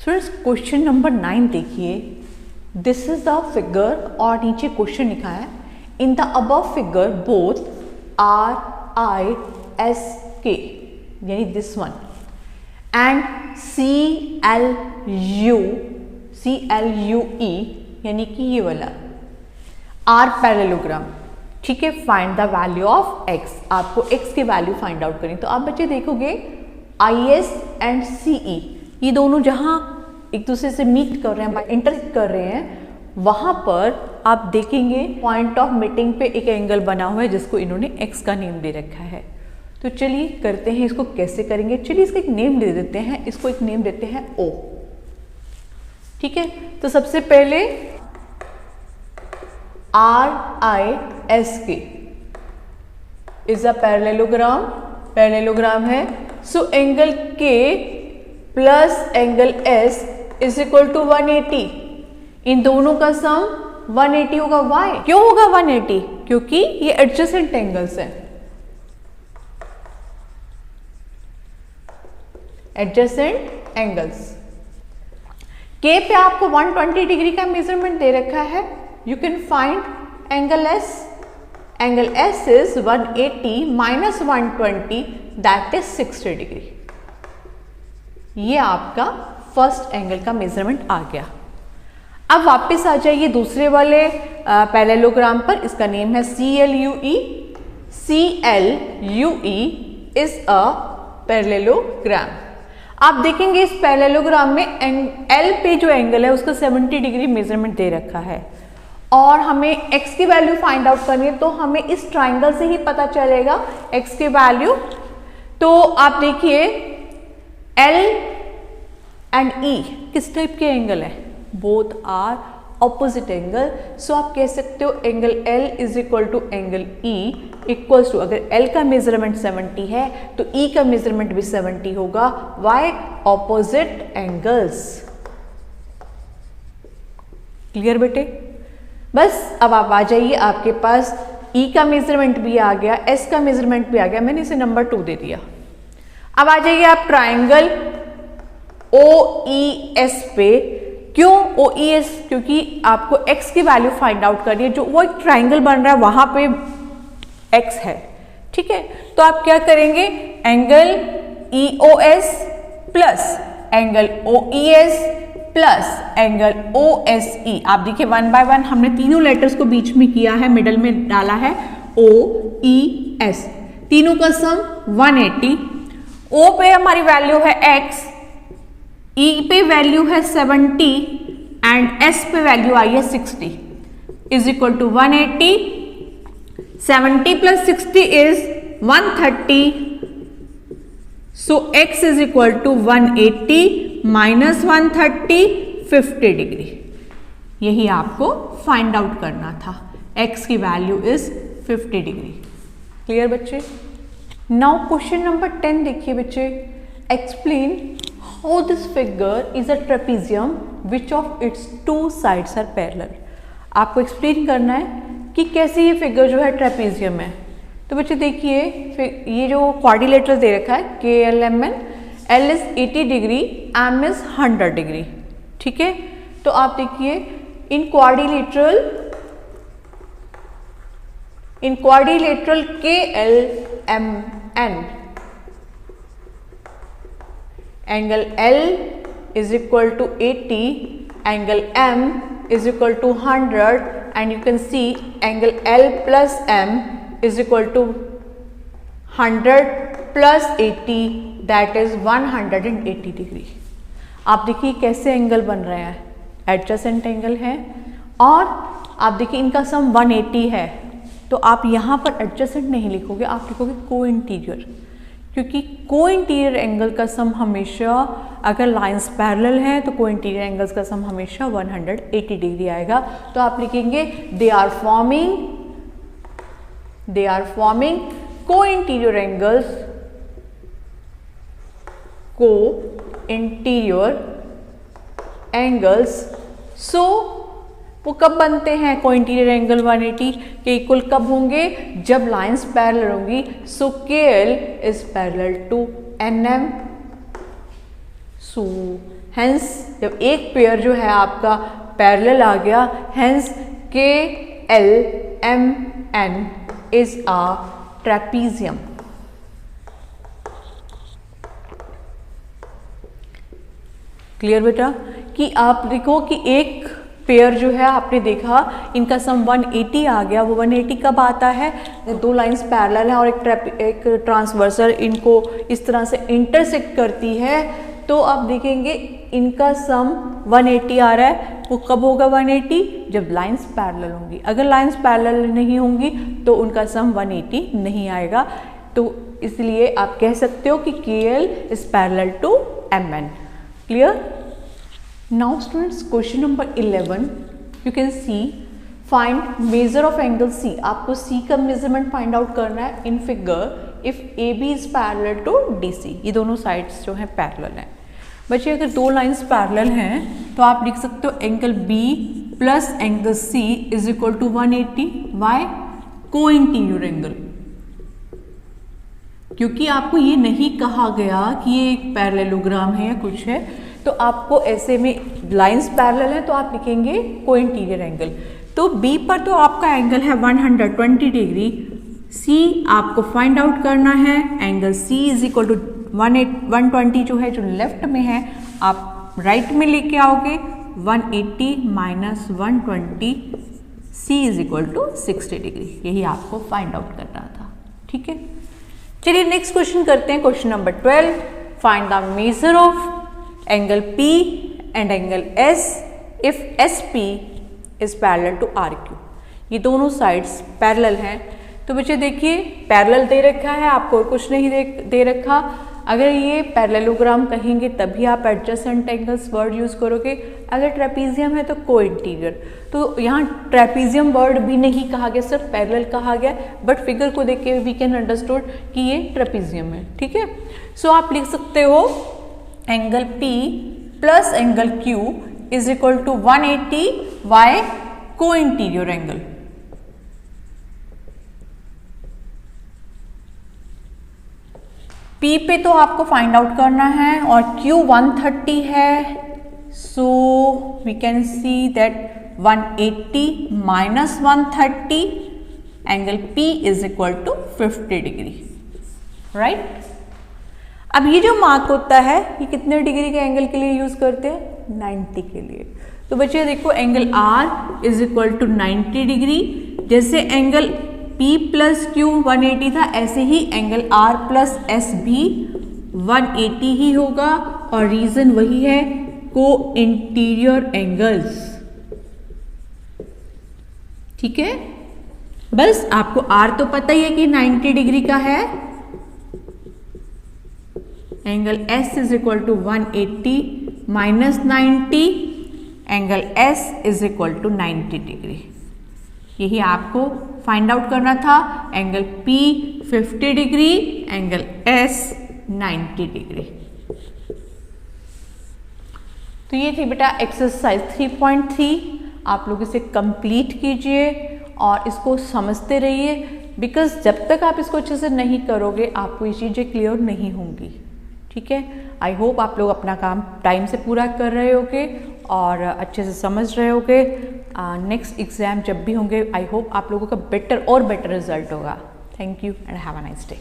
Students question number 9 देखिए, this is the figure और नीचे क्वेश्चन लिखा है in the above figure both RISK यानी दिस वन एंड CLUE यानी कि ये वाला आर पैरेललोग्राम। ठीक है, find the value of x, आपको x की वैल्यू फाइंड आउट करनी। तो आप बच्चे देखोगे IS एंड CE ये दोनों जहां एक दूसरे से मीट कर रहे हैं, इंटरसेक्ट कर रहे हैं, वहां पर आप देखेंगे पॉइंट ऑफ मीटिंग पे एक एंगल बना हुआ है जिसको इन्होंने x का नेम दे रखा है। तो चलिए करते हैं, इसको कैसे करेंगे। चलिए इसका एक नेम दे देते हैं, इसको एक नेम देते हैं O। ठीक है, तो सबसे पहले RISK इज अ पैरेललोग्राम है। So angle K plus angle S is equal to 180। इन दोनों का सम 180 होगा। वाई क्यों होगा 180? क्योंकि ये एडजेसेंट एंगल्स हैं, एडजेसेंट एंगल्स। K पे आपको 120 डिग्री का मेजरमेंट दे रखा है। You can find angle S। Angle S is 180 minus 120 that is 60 degree. ये आपका फर्स्ट एंगल का मेजरमेंट आ गया। अब वापस आ जाइए दूसरे वाले पैरेललोग्राम पर, इसका नेम है CLUE। CLUE is a parallelogram. आप देखेंगे इस पैरेललोग्राम में L पे जो एंगल है उसका 70 डिग्री मेजरमेंट दे रखा है और हमें x की वैल्यू फाइंड आउट करनी है। तो हमें इस ट्राइंगल से ही पता चलेगा x की वैल्यू। तो आप देखिए L एंड E किस टाइप के एंगल है? Both are opposite angle. So आप कह सकते हो angle L is equal to angle E equals to, अगर L का मेजरमेंट 70 है तो E का मेजरमेंट भी 70 होगा। वाई? Opposite angles. क्लियर बेटे? बस अब आप आ जाइए, आपके पास E का मेजरमेंट भी आ गया, S का मेजरमेंट भी आ गया, मैंने इसे नंबर 2 दे दिया। अब आ जाइए आप ट्राइंगल OES पे। क्यों OES? क्योंकि आपको x की वैल्यू फाइंड आउट करनी है। जो वो एक ट्राइंगल बन रहा है वहां पे x है। ठीक है, तो आप क्या करेंगे? Angle EOS plus angle OES plus angle OSE। आप देखिए 1 बाय 1 हमने तीनों लेटर्स को बीच में किया है, मिडल में डाला है OES। तीनों का सम 180। O पे हमारी वैल्यू है x, E पे वैल्यू है 70 एंड S पे वैल्यू आई है 60 is equal to 180। 70 plus 60 is 130। So x is equal to 180 minus 130 50 degree. यही आपको फाइंड आउट करना था। x की वैल्यू इज 50 डिग्री। क्लियर बच्चे? नाउ क्वेश्चन नंबर 10 देखिए बच्चे। Explain how this figure is a trapezium which of its two sides are parallel। आपको explain करना है कि कैसे ये फिगर जो है ट्रेपेजियम है। तो बच्चे देखिए ये जो क्वाड्रिलेटरल दे रखा है KLMN, L is 80 degree, M is 100 degree. ठीक है, तो आप देखिए इन quadrilateral KLMN angle L is equal to 80, angle M is equal to 100 and you can see angle L plus M is equal to 100 plus 80 that is 180 degree. आप देखिए कैसे angle बन रहे हैं, एडजेसेंट एंगल है और आप देखिए इनका सम 180 है। तो आप यहाँ पर एडजेसेंट नहीं लिखोगे, आप लिखोगे को इंटीरियर, क्योंकि को इंटीरियर एंगल का सम हमेशा, अगर लाइंस पैरेलल हैं तो को इंटीरियर एंगल्स का सम हमेशा 180 डिग्री आएगा। तो आप लिखेंगे दे आर फॉर्मिंग को इंटीरियर एंगल्स। सो वो कब बनते हैं को इंटीरियर एंगल 180 के इक्वल? कब होंगे? जब लाइंस पैरेलल होंगी। So KL is parallel to NM। So hence जब एक पेयर जो है आपका पैरेलल आ गया, hence K L M N is a trapezium. Clear बेटा? कि आप देखो कि एक पेयर जो है आपने देखा इनका सम 180 आ गया। वो 180 कब आता है? दो लाइंस पैरेलल है और एक ट्रांसवर्सल इनको इस तरह से इंटरसेक्ट करती है, तो आप देखेंगे इनका सम 180 आ रहा है। वो कब होगा 180? जब लाइंस पैरेलल होंगी। अगर लाइंस पैरेलल नहीं होंगी तो उनका सम 180 नहीं आएगा। तो इसलिए आप कह सकते हो कि KL is parallel to MN। Clear? Now students, question number 11 you can see find measure of angle C। आपको C का मेजरमेंट फाइंड आउट करना है in figure if AB is parallel to DC। ये दोनों साइड्स जो हैं parallel हैं। बच्चे अगर दो लाइंस पैरेलल हैं तो आप लिख सकते हो angle B plus angle C is equal to 180। Why? Co-interior angle. क्योंकि आपको ये नहीं कहा गया कि ये एक पैरेललोग्राम है या कुछ है, तो आपको ऐसे में लाइंस पैरेलल है तो आप लिखेंगे को इंटीरियर एंगल। तो B पर तो आपका एंगल है 120 डिग्री। C आपको फाइंड आउट करना है। Angle C is equal to 120 जो है, जो लेफ्ट में है, आप राइट में लेके आओगे 180 minus 120, C is equal to 60 degree. यही आपको फाइंड आउट करना था। ठीक है, चलिए नेक्स्ट क्वेश्चन करते हैं। Question number 12, find the measure of angle P and angle S if SP is parallel to RQ। ये दोनों साइड्स पैरेलल हैं। तो बच्चे देखिए पैरेलल दे रखा है, आपको और कुछ नहीं दे रखा। अगर ये पैरेललोग्राम कहेंगे तभी आप एडजेसेंट एंगल्स वर्ड यूज करोगे। अगर ट्रेपीजियम है तो को इंटीरियर। तो यहाँ ट्रेपीजियम वर्ड भी नहीं कहा गया, सिर्फ पैरेलल कहा गया, बट फिगर को देख के वी कैन अंडरस्टूड कि ये ट्रेपीजियम है। ठीक है, सो आप लिख सकते हो angle P plus angle Q is equal to 180 why co-interior angle. P पे तो आपको फाइंड आउट करना है और Q 130 है, so we can see that 180 minus 130 angle P is equal to 50 degree. Right? अब ये जो मार्क होता है ये कितने डिग्री के एंगल के लिए यूज करते हैं? 90 के लिए। तो बच्चे देखो angle R is equal to 90 degree. जैसे एंगल P प्लस Q 180 था, ऐसे ही एंगल R प्लस S भी 180 ही होगा। और रीजन वही है, को इंटीरियर एंगल्स। ठीक है, बस आपको R तो पता ही है कि 90 डिग्री का है। Angle S is equal to 180 minus 90, angle S is equal to 90 degree. यही आपको फाइंड आउट करना था। Angle P 50 degree, angle S 90 degree. तो ये थी बेटा एक्सरसाइज 3.3। आप लोग इसे कंप्लीट कीजिए और इसको समझते रहिए, बिकॉज जब तक आप इसको अच्छे से नहीं करोगे आपको ये चीज़ें क्लियर नहीं होंगी। ठीक है, आई होप आप लोग अपना काम टाइम से पूरा कर रहे होगे और अच्छे से समझ रहे होगे। नेक्स्ट एग्जाम जब भी होंगे आई होप आप लोगों का बेटर और बेटर रिजल्ट होगा। Thank you and have a nice day.